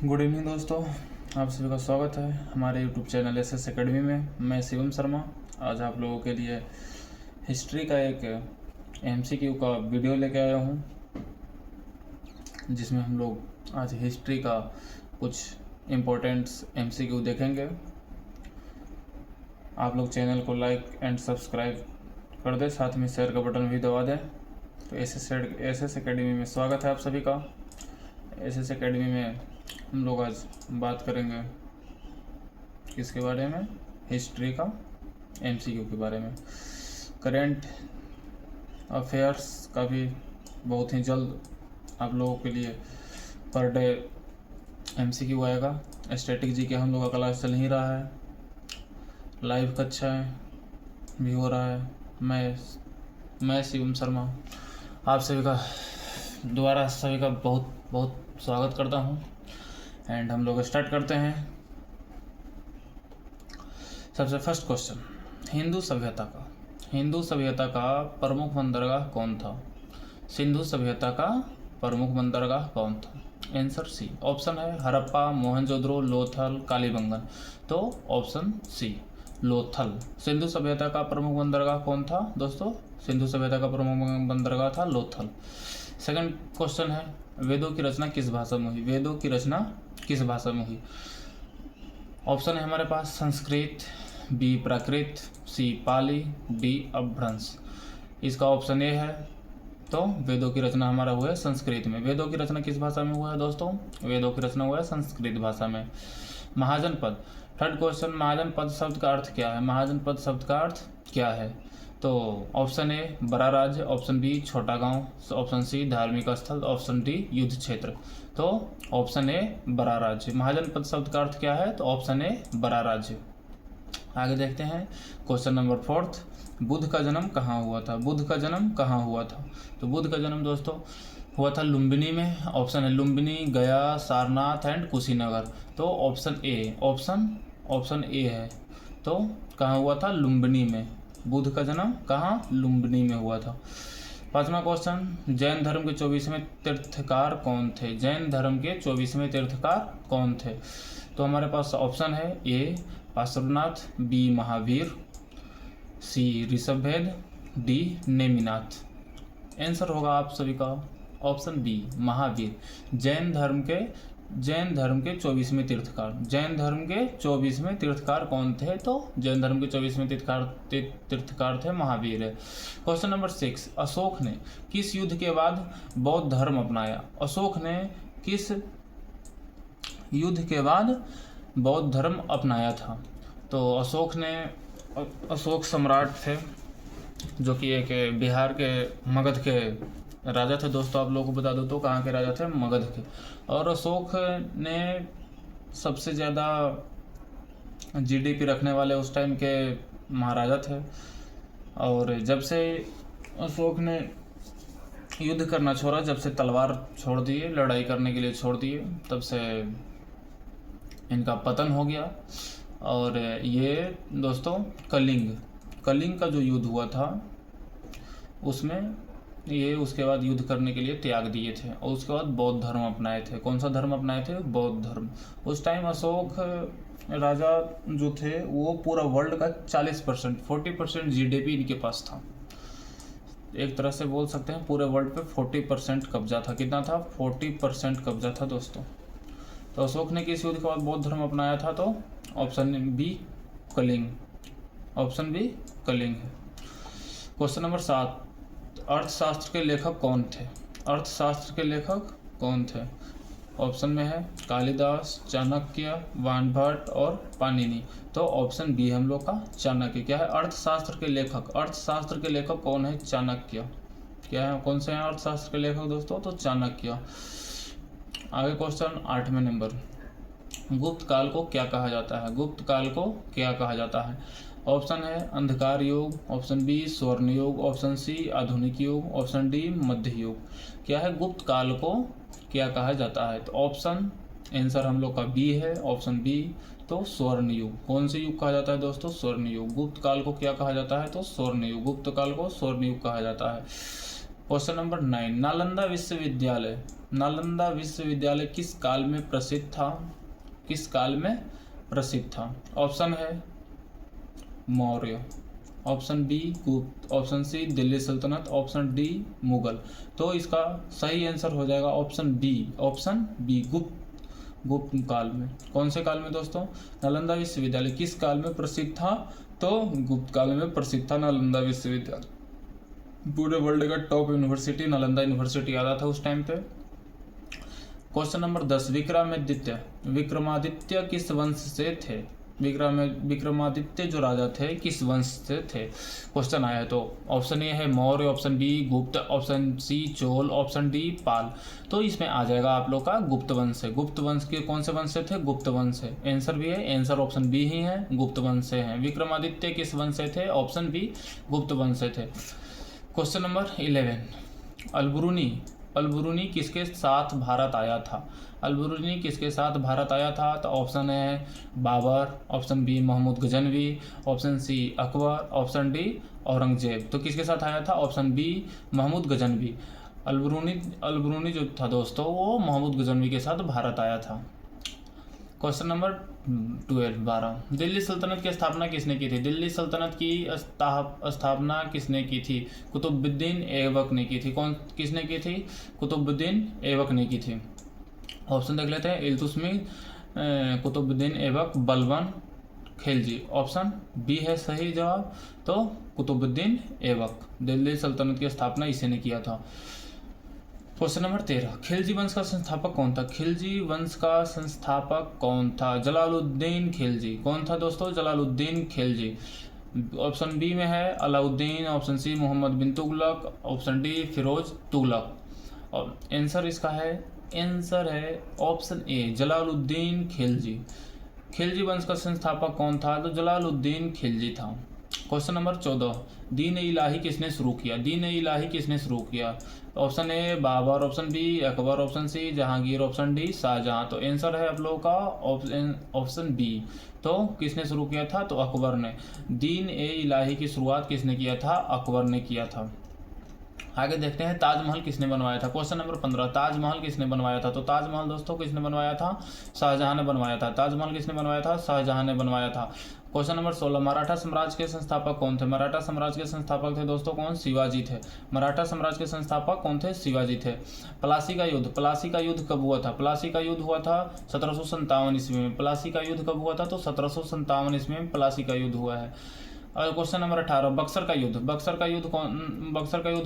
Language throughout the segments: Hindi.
गुड इवनिंग दोस्तों, आप सभी का स्वागत है हमारे YouTube channel S S academy में। मैं शिवम शर्मा आज आप लोगों के लिए हिस्ट्री का एक एमसीक्यू का वीडियो लेके आया हूँ, जिसमें हम लोग आज हिस्ट्री का कुछ इम्पोर्टेंट्स एमसीक्यू देखेंगे। आप लोग चैनल को लाइक एंड सब्सक्राइब कर दें, साथ में शेयर का बटन भी दबा दें। तो एस एस अकेडमी में स्वागत है आप सभी का। एस एस अकेडमी में हम लोग आज बात करेंगे किसके बारे में, हिस्ट्री का एमसीक्यू के बारे में। करेंट अफेयर्स का भी बहुत ही जल्द आप लोगों के लिए पर डे एमसीक्यू आएगा। स्टैटिक जी के हम लोग का क्लास चल ही रहा है, लाइव कक्षाएं भी हो रहा है। मैं शिवम शर्मा आप सभी का दोबारा सभी का बहुत बहुत स्वागत करता हूं। एंड हम लोग स्टार्ट करते हैं। सबसे फर्स्ट क्वेश्चन, हिंदू सभ्यता का प्रमुख बंदरगाह कौन था? सिंधु सभ्यता का प्रमुख बंदरगाह कौन था? Answer C. ऑप्शन है हड़प्पा, मोहनजोदड़ो, लोथल, कालीबंगन। तो ऑप्शन सी लोथल। सिंधु सभ्यता का प्रमुख बंदरगाह कौन था दोस्तों? सिंधु सभ्यता का प्रमुख बंदरगाह था लोथल। सेकंड क्वेश्चन है, वेदों की रचना किस भाषा में हुई? वेदों की रचना किस भाषा में हुई? ऑप्शन है हमारे पास संस्कृत, बी प्राकृत, सी पाली, डी अपभ्रंश। इसका ऑप्शन ए है। तो वेदों की रचना हमारा हुआ है संस्कृत में। वेदों की रचना किस भाषा में हुआ है दोस्तों? वेदों की रचना हुआ है संस्कृत भाषा में। महाजनपद, थर्ड क्वेश्चन, महाजनपद शब्द का अर्थ क्या है? महाजनपद शब्द का अर्थ क्या है? तो ऑप्शन ए बड़ा राज्य, ऑप्शन बी छोटा गांव, ऑप्शन सी धार्मिक स्थल, ऑप्शन डी युद्ध क्षेत्र। तो ऑप्शन ए बड़ा राज्य। महाजनपद शब्द का अर्थ क्या है? तो ऑप्शन ए बड़ा राज्य। आगे देखते हैं क्वेश्चन नंबर फोर्थ, बुद्ध का जन्म कहाँ हुआ था? बुद्ध का जन्म कहाँ हुआ था? तो बुद्ध का जन्म दोस्तों हुआ था लुम्बिनी में। ऑप्शन है लुम्बिनी, गया, सारनाथ एंड कुशीनगर। तो ऑप्शन ए है। तो कहाँ हुआ था? लुम्बिनी में। बुद्ध का जन्म कहाँ? लुम्बिनी में हुआ था। पांचवा क्वेश्चन, जैन धर्म के 24वें तीर्थकार कौन थे? जैन धर्म के 24वें तीर्थकार कौन थे? तो हमारे पास ऑप्शन है ए पार्श्वनाथ, बी महावीर, सी ऋषभभेद, डी नेमिनाथ। आंसर होगा आप सभी का ऑप्शन बी महावीर। जैन धर्म के 24वें तीर्थकार। जैन धर्म के 24वें तीर्थकार कौन थे? तो जैन धर्म के 24वें तीर्थकार थे महावीर। क्वेश्चन नंबर 6, अशोक ने किस युद्ध के बाद बौद्ध धर्म अपनाया? अशोक ने किस युद्ध के बाद बौद्ध धर्म अपनाया था? तो अशोक सम्राट थे, जो कि एक बिहार के मगध के राजा थे दोस्तों। आप लोगों को बता दो तो कहाँ के राजा थे? मगध के। और अशोक ने सबसे ज़्यादा जीडीपी रखने वाले उस टाइम के महाराजा थे। और जब से अशोक ने युद्ध करना छोड़ा, जब से तलवार छोड़ दिए, लड़ाई करने के लिए छोड़ दिए, तब से इनका पतन हो गया। और ये दोस्तों कलिंग का जो युद्ध हुआ था उसमें ये उसके बाद युद्ध करने के लिए त्याग दिए थे और उसके बाद बौद्ध धर्म अपनाए थे। कौन सा धर्म अपनाए थे? बौद्ध धर्म। उस टाइम अशोक राजा जो थे वो पूरा वर्ल्ड का 40% जीडीपी इनके पास था। एक तरह से बोल सकते हैं पूरे वर्ल्ड पे 40% कब्जा था। कितना था? 40% कब्जा था दोस्तों। तो अशोक ने किस युद्ध के बाद बौद्ध धर्म अपनाया था? तो option B Kalinga. Option B Kalinga है। क्वेश्चन नंबर 7, अर्थशास्त्र के लेखक कौन थे? अर्थशास्त्र के लेखक कौन थे? ऑप्शन में है कालिदास, चाणक्य, वानभट्ट और पाणिनि। तो ऑप्शन बी हम लोग का चाणक्य। क्या है? अर्थशास्त्र के लेखक कौन है? चाणक्य। क्या है? कौन से हैं अर्थशास्त्र के लेखक दोस्तों? तो चाणक्य। आगे क्वेश्चन 8वें नंबर, गुप्त काल को क्या कहा जाता है? गुप्त काल को क्या कहा जाता है? ऑप्शन है अंधकार युग, ऑप्शन बी स्वर्ण युग, ऑप्शन सी आधुनिक युग, ऑप्शन डी मध्य युग। क्या है? गुप्त काल को क्या कहा जाता है? तो ऑप्शन आंसर हम लोग का बी है, ऑप्शन बी। तो स्वर्ण युग। कौन से युग कहा जाता है दोस्तों? स्वर्ण युग। गुप्त काल को क्या कहा जाता है? तो स्वर्ण युग। गुप्त काल को स्वर्ण युग कहा जाता है। क्वेश्चन नंबर 9, नालंदा विश्वविद्यालय, नालंदा विश्वविद्यालय किस काल में प्रसिद्ध था? किस काल में प्रसिद्ध था? ऑप्शन है Maurya, option B Gupta, option सी दिल्ली सल्तनत, ऑप्शन डी मुगल। तो इसका सही आंसर हो जाएगा ऑप्शन बी गुप्त काल में। कौन से काल में दोस्तों? नालंदा विश्वविद्यालय किस काल में प्रसिद्ध था? तो गुप्त काल में प्रसिद्ध था नालंदा विश्वविद्यालय। पूरे वर्ल्ड का टॉप यूनिवर्सिटी नालंदा यूनिवर्सिटी आता था उस टाइम पे। क्वेश्चन नंबर 10, विक्रमादित्य किस वंश से थे? विक्रमादित्य जो राजा थे किस वंश से थे? क्वेश्चन आया तो ऑप्शन ए है Maurya, option B Gupta, option C Chola, option D Pala. तो इसमें आ जाएगा आप लोग का गुप्त वंश है। गुप्त वंश के कौन से वंश से थे? गुप्त वंश है। आंसर भी है, आंसर ऑप्शन बी ही है, गुप्त वंश से है। विक्रमादित्य किस वंश से थे? ऑप्शन बी गुप्त वंश से थे। क्वेश्चन नंबर 11, अलबरूनी किसके साथ भारत आया था? अलबरूनी किसके साथ भारत आया था? तो ऑप्शन है Babur, option B Mahmud Ghaznavi, option C Akbar, option D Aurangzeb. तो किसके साथ आया था? Option B Mahmud Ghaznavi. अलबरूनी जो था दोस्तों वो महमूद गजनवी के साथ भारत आया था। क्वेश्चन नंबर 12, दिल्ली सल्तनत की स्थापना किसने की थी? दिल्ली सल्तनत की स्थापना किसने की थी? कुतुबुद्दीन ऐबक ने की थी। किसने की थी? कुतुबुद्दीन ऐबक ने की थी। ऑप्शन देख लेते हैं, इल्तुतमिश, कुतुबुद्दीन ऐबक, बलबन, खिलजी। ऑप्शन बी है सही जवाब। तो कुतुबुद्दीन ऐबक, दिल्ली सल्तनत की स्थापना इसी ने किया था। क्वेश्चन नंबर 13, खिलजी वंश का संस्थापक कौन था? खिलजी वंश का संस्थापक कौन था? जलालुद्दीन खिलजी। कौन था दोस्तों? जलालुद्दीन खिलजी। ऑप्शन बी में है अलाउद्दीन, ऑप्शन सी मोहम्मद बिन तुगलक, ऑप्शन डी फिरोज तुगलक। और आंसर इसका है, आंसर है ऑप्शन ए जलालुद्दीन खिलजी। खिलजी वंश का संस्थापक कौन था? तो जलालुद्दीन खिलजी था। क्वेश्चन नंबर 14, दीन इलाही किसने शुरू किया? दीन इलाही किसने शुरू किया? Option A Babur, option B Akbar, option C Jahangir, option D Shahjahan. तो आंसर है आप लोगों का ऑप्शन बी। तो किसने शुरू किया था? तो अकबर ने। दीन ए इलाही की शुरुआत किसने किया था? अकबर ने किया था। आगे देखते हैं ताजमहल किसने बनवाया था। क्वेश्चन नंबर 15, ताजमहल किसने बनवाया था? तो ताजमहल दोस्तों किसने बनवाया था? शाहजहां ने बनवाया था। ताजमहल किसने बनवाया था? शाहजहां ने बनवाया था। क्वेश्चन नंबर 16, मराठा साम्राज्य के संस्थापक कौन थे? मराठा साम्राज्य के संस्थापक थे दोस्तों कौन? शिवाजी थे। मराठा साम्राज्य के संस्थापक कौन थे? शिवाजी थे। प्लासी का युद्ध कब हुआ था? प्लासी का युद्ध हुआ था 1757 ईस्वी में। प्लासी का युद्ध कब हुआ था? तो 1757 ईस्वी में प्लासी का युद्ध हुआ है। और क्वेश्चन नंबर 18, बक्सर का युद्ध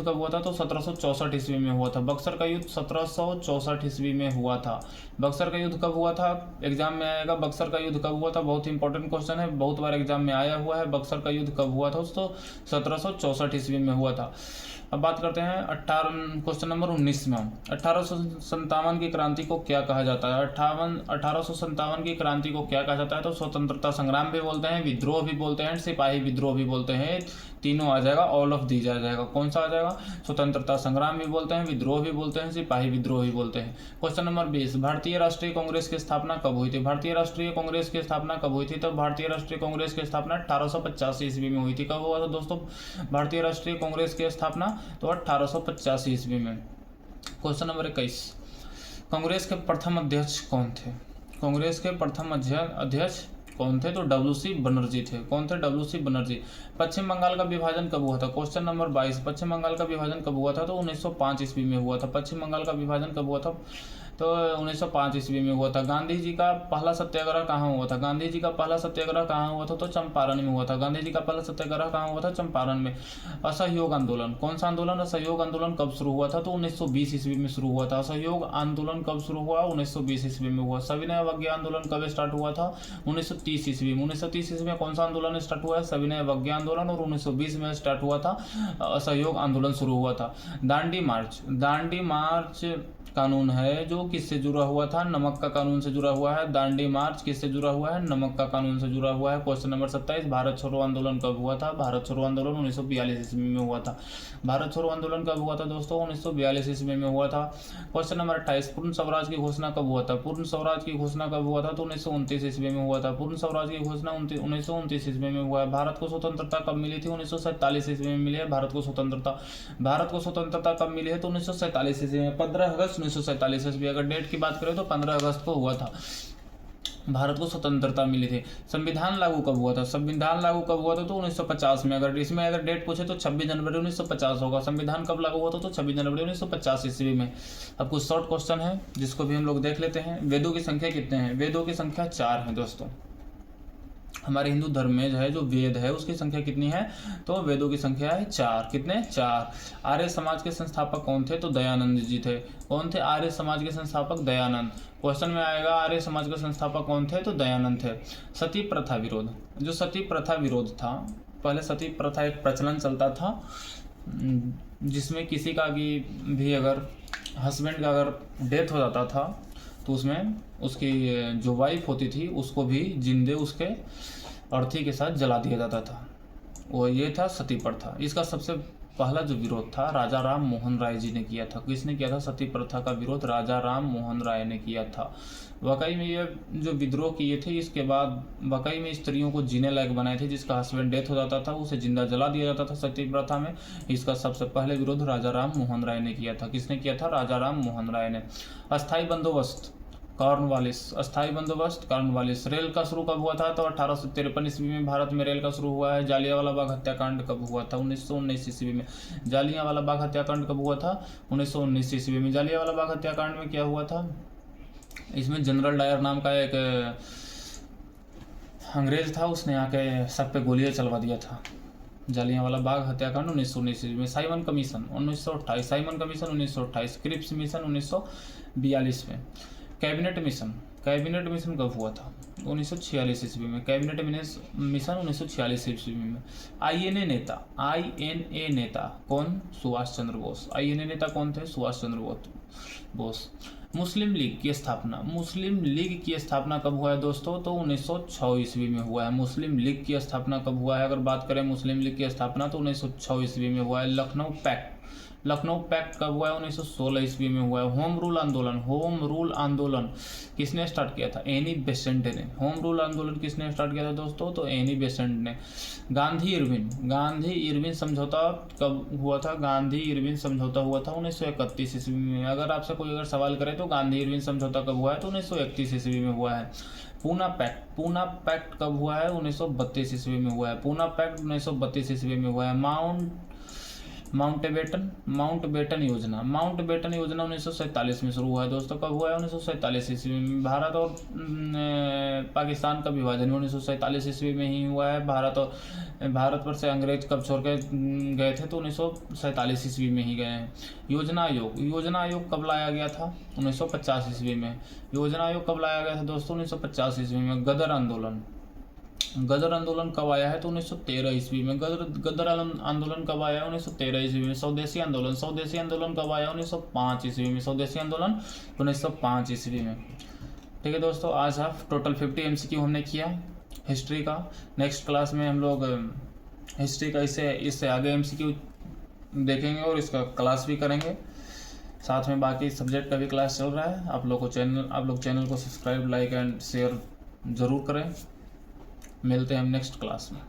कब हुआ था? तो 1764 ईस्वी में हुआ था। बक्सर का युद्ध 1764 ईस्वी में हुआ था। बक्सर का युद्ध कब हुआ था? एग्जाम में आएगा। बक्सर का युद्ध कब हुआ था? बहुत ही इंपॉर्टेंट क्वेश्चन है, बहुत बार एग्जाम में आया हुआ है। बक्सर का युद्ध कब हुआ था? दोस्तों 1764 ईस्वी में हुआ था। अब बात करते हैं क्वेश्चन नंबर 19 में, 1857 की क्रांति को क्या कहा जाता है? 1857 की क्रांति को क्या कहा जाता है? तो स्वतंत्रता संग्राम भी बोलते हैं, विद्रोह भी बोलते हैं, सिपाही विद्रोह भी बोलते हैं। तीनों आ जाएगा, ऑल ऑफ दीज आ जाएगा। कौन सा आ जाएगा? स्वतंत्रता संग्राम भी बोलते हैं, विद्रोह भी बोलते हैं, सिपाही विद्रोह भी बोलते हैं। क्वेश्चन नंबर 20, भारतीय राष्ट्रीय कांग्रेस की स्थापना कब हुई थी? भारतीय राष्ट्रीय कांग्रेस की स्थापना कब हुई थी? तो भारतीय राष्ट्रीय कांग्रेस की स्थापना 1885 ईस्वी में हुई थी। कब हुआ था दोस्तों भारतीय राष्ट्रीय कांग्रेस की स्थापना? तो 1885 ईस्वी में। क्वेश्चन नंबर 21, कांग्रेस के प्रथम अध्यक्ष कौन थे? कांग्रेस के प्रथम अध्यक्ष कौन थे? तो WC बनर्जी थे। कौन थे? WC बनर्जी। पश्चिम बंगाल का विभाजन कब हुआ था? क्वेश्चन नंबर 22, पश्चिम बंगाल का विभाजन कब हुआ था? तो 1905 ईस्वी में हुआ था। पश्चिम बंगाल का विभाजन कब हुआ था? तो 1905 ईस्वी में हुआ था। गांधी जी का पहला सत्याग्रह कहाँ हुआ था? गांधी जी का पहला सत्याग्रह कहाँ हुआ था? तो चंपारण में हुआ था। गांधी जी का पहला सत्याग्रह कहाँ हुआ था? चंपारण में। असहयोग आंदोलन, कौन सा आंदोलन? असहयोग आंदोलन कब शुरू हुआ था? तो 1920 ईस्वी में शुरू हुआ था। असहयोग आंदोलन कब शुरू हुआ? 1920 ईस्वी में हुआ। सविनय अवज्ञा आंदोलन कब स्टार्ट हुआ था? 1930 ईस्वी में। 1930 ईस्वी में कौन सा आंदोलन स्टार्ट हुआ है? सविनय अवज्ञा आंदोलन। और 1920 में स्टार्ट हुआ था असहयोग आंदोलन शुरू हुआ था। दांडी मार्च कानून है जो किससे जुड़ा हुआ था? नमक का कानून से जुड़ा हुआ है। दांडी मार्च किससे जुड़ा हुआ है? नमक का कानून से जुड़ा हुआ है। क्वेश्चन नंबर 27, भारत छोड़ो आंदोलन कब हुआ था? भारत छोड़ो आंदोलन 1942 ईस्वी में हुआ था। भारत छोड़ो आंदोलन कब हुआ था दोस्तों? 1942 ईस्वी में हुआ था। क्वेश्चन नंबर 28, पूर्ण स्वराज की घोषणा कब हुआ था? पूर्ण स्वराज की घोषणा कब हुआ था? तो 1929 ईस्वी में हुआ था। पूर्ण स्वराज की घोषणा 1929 ईस्वी में हुआ है। भारत को स्वतंत्रता कब मिली थी? 1947 ईस्वी में मिली है भारत को स्वतंत्रता। भारत को स्वतंत्रता कब मिली है? तो 1947 ईस्वी में 15 अगस्त 1947 ईस्वी। अगर डेट की बात करें तो 15 अगस्त को हुआ था, भारत को स्वतंत्रता मिली थी। संविधान लागू कब हुआ था? संविधान लागू कब हुआ था? तो 1950 में। अगर इसमें अगर डेट पूछे तो 26 जनवरी 1950 होगा। संविधान कब लागू हुआ था? तो 26 जनवरी 1950 ईस्वी में। अब कुछ शॉर्ट क्वेश्चन है जिसको भी हम लोग देख लेते हैं। वेदों की संख्या कितने हैं? वेदों की संख्या 4 है दोस्तों। हमारे हिंदू धर्म में जो है जो वेद है उसकी संख्या कितनी है? तो वेदों की संख्या है 4। कितने? 4। आर्य समाज के संस्थापक कौन थे? तो दयानंद जी थे। कौन थे आर्य समाज के संस्थापक? दयानंद। क्वेश्चन में आएगा आर्य समाज के संस्थापक कौन थे? तो दयानंद थे। सती प्रथा विरोध, जो सती प्रथा विरोध था, पहले सती प्रथा एक प्रचलन चलता था जिसमें किसी का भी अगर हस्बैंड का अगर डेथ हो जाता था तो उसमें उसकी जो वाइफ होती थी उसको भी जिंदे उसके अर्थी के साथ जला दिया जाता था। वो ये था सती प्रथा। इसका सबसे पहला जो विरोध था राजा राम मोहन राय जी ने किया था। किसने किया था? सती प्रथा का विरोध राजा राम मोहन राय ने किया था। वाकई में ये जो विद्रोह किए थे इसके बाद वाकई में स्त्रियों को जीने लायक बनाए थे। जिसका हस्बैंड डेथ हो जाता था उसे जिंदा जला दिया जाता था सती प्रथा में। इसका सबसे पहले विरोध राजा राम मोहन राय ने किया था। किसने किया था? राजा राम मोहन राय ने। अस्थायी बंदोबस्त कॉर्नवालिस, अस्थायी बंदोबस्त कॉर्नवालिस। रेल का शुरू कब हुआ था? तो 1853 ईस्वी में भारत में रेल का शुरू हुआ है। जालियांवाला बाग हत्याकांड कब हुआ था? 1919 ईस्वी में। जालियांवाला बाग हत्याकांड कब हुआ था? 1919 ईस्वी में। जालियांवाला बाग हत्याकांड में क्या हुआ था? इसमें जनरल डायर नाम का एक अंग्रेज था, उसने आके सब पे गोलियां चलवा दिया था। जालियांवाला बाग हत्याकांड 1919 ईस्वी में। Simon commission 1928, Simon commission 1928। Cripps mission 1942 में। कैबिनेट मिशन, कैबिनेट मिशन कब हुआ था? 1946 ईस्वी में। कैबिनेट मिशन 1946 ईस्वी में। आईएनए नेता, आईएनए नेता कौन? सुभाष चंद्र बोस। आईएनए नेता कौन थे? सुभाष चंद्र बोस। मुस्लिम लीग की स्थापना, मुस्लिम लीग की स्थापना कब हुआ है दोस्तों? तो 1906 ईस्वी में हुआ है। मुस्लिम लीग की स्थापना कब हुआ है? अगर बात करें मुस्लिम लीग की स्थापना तो 1906 ईस्वी में हुआ है। लखनऊ पैक्ट, लखनऊ पैक्ट कब हुआ है? 1916 ईस्वी में हुआ है। होम रूल आंदोलन, होम रूल आंदोलन किसने स्टार्ट किया था? एनी बेसेंट ने। होम रूल आंदोलन किसने स्टार्ट किया था दोस्तों? तो एनी बेसेंट ने। गांधी इरविन, गांधी इरविन समझौता कब हुआ था? गांधी इरविन समझौता हुआ था 1931 ईस्वी में। अगर आपसे कोई अगर सवाल करे तो गांधी इरविन समझौता कब हुआ है? तो 1931 ईस्वी में हुआ है। पूना पैक्ट, पूना पैक्ट कब हुआ है? 1932 ईस्वी में हुआ है। पूना पैक्ट 1932 ईस्वी में हुआ है। माउंटबेटन योजना, माउंटबेटन योजना 1947 में शुरू हुआ है दोस्तों। कब हुआ है? 1947 ईस्वी में। भारत और पाकिस्तान का विभाजन 1947 ईस्वी में ही हुआ है। भारत पर से अंग्रेज कब छोड़ के गए थे? तो 1947 ईस्वी में ही गए हैं। योजना आयोग, योजना आयोग कब लाया गया था? 1950 ईस्वी में। योजना आयोग कब लाया गया था दोस्तों? 1950 ईस्वी में। गदर आंदोलन, गदर आंदोलन कब आया है? तो 1913 ईस्वी में। गदर आंदोलन कब आया है? 1913 ईस्वी में। स्वदेशी आंदोलन, स्वदेशी आंदोलन कब आया? 1905 ईस्वी में। स्वदेशी आंदोलन 1905 ईस्वी में। ठीक है दोस्तों, आज आप टोटल 50 MCQ हमने किया हिस्ट्री का। नेक्स्ट क्लास में हम लोग हिस्ट्री का इससे आगे MCQ देखेंगे और इसका क्लास भी करेंगे। साथ में बाकी सब्जेक्ट का भी क्लास चल रहा है। आप लोग चैनल को सब्सक्राइब, लाइक एंड शेयर ज़रूर करें। मिलते हैं हम नेक्स्ट क्लास में।